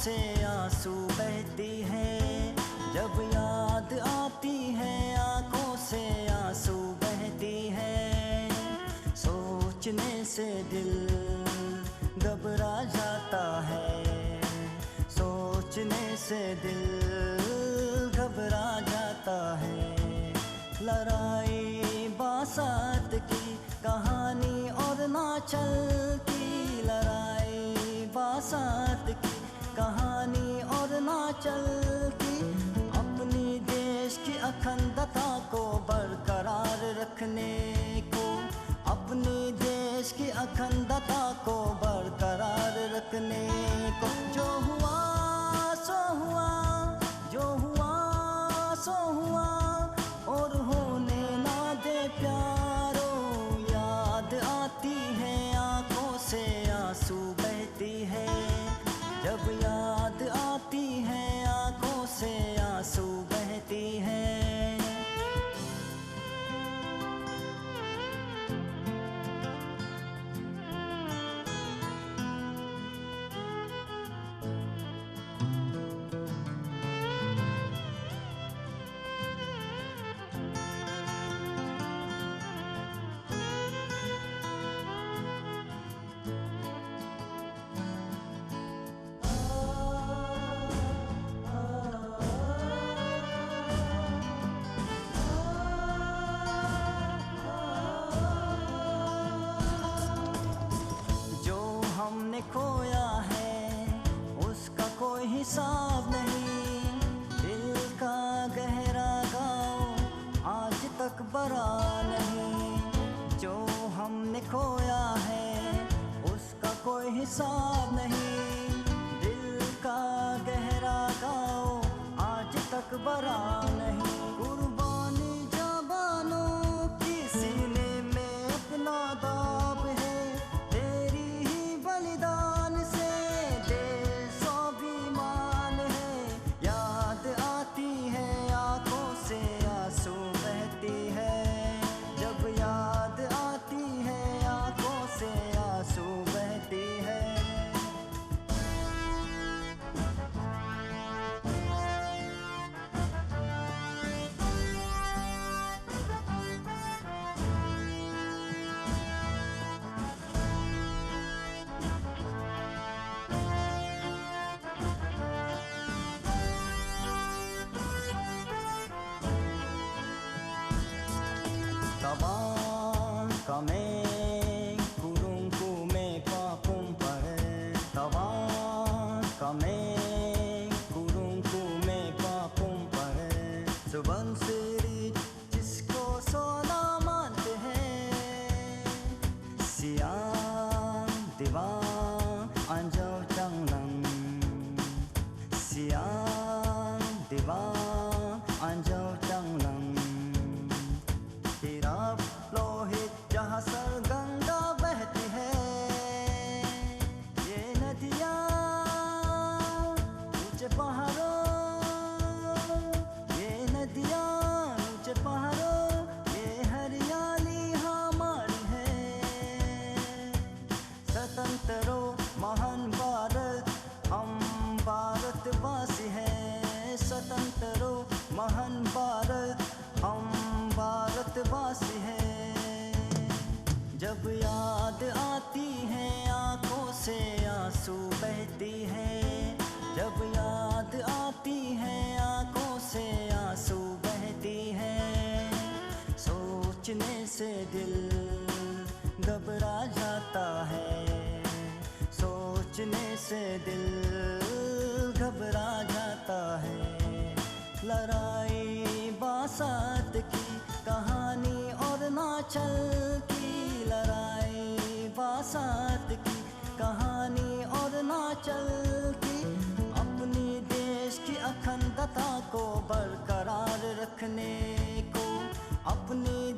से आंसू बहती है, जब याद आती है आंखों से आंसू बहती है। सोचने से दिल घबरा जाता है, सोचने से दिल घबरा जाता है। लड़ाई बासात की कहानी और ना चलती, लड़ाई बासात की कहानी और ना चलती। अपनी देश की अखंडता को बरकरार रखने को, अपनी देश की अखंडता को बरकरार रखने को। जो हुआ सो हुआ, जो हुआ सो हुआ, और होने ना दे प्यारो। याद आती है आंखों से आंसू बहती है, जब याद आती है आंखों से आंसू बहती है। हमने खोया है उसका कोई हिसाब नहीं, दिल का गहरा घाव आज तक भरा नहीं। जो हमने खोया है उसका कोई हिसाब नहीं, दिल का गहरा घाव आज तक भरा नहीं। कुर्बानी जवानों की सीने में अपना दाब है, आंसू बहती है, जब याद आती है आंखों से आंसू बहती है। Tabang kami kurungku me pakumpare, tabang kami kurungku me pakumpare। जुबान से जिसको सोना मानते हैं, siang dibang anjau changlang, siang dibang anjau changlang। तेरा लोहित जहाँ सरगंगा बहती है, ये नदियाँ ऊंचे पहाड़ों, ये नदियाँ ऊंचे पहाड़ों, ये हरियाली हमारी है। स्वतंत्र महान भारत, हम भारतवासी हैं। स्वतंत्र महान भारत, हम भारतवासी हैं। जब याद आती है आंखों से आंसू बहती है, जब याद आती है आंखों से आंसू बहती है। सोचने से दिल घबरा जाता है, सोचने से दिल घबरा जाता है। लड़ाई बासात की कहानी और ना चलती, लड़ाई बासात की कहानी और ना चलती। अपनी देश की अखंडता को बरकरार रखने को, अपनी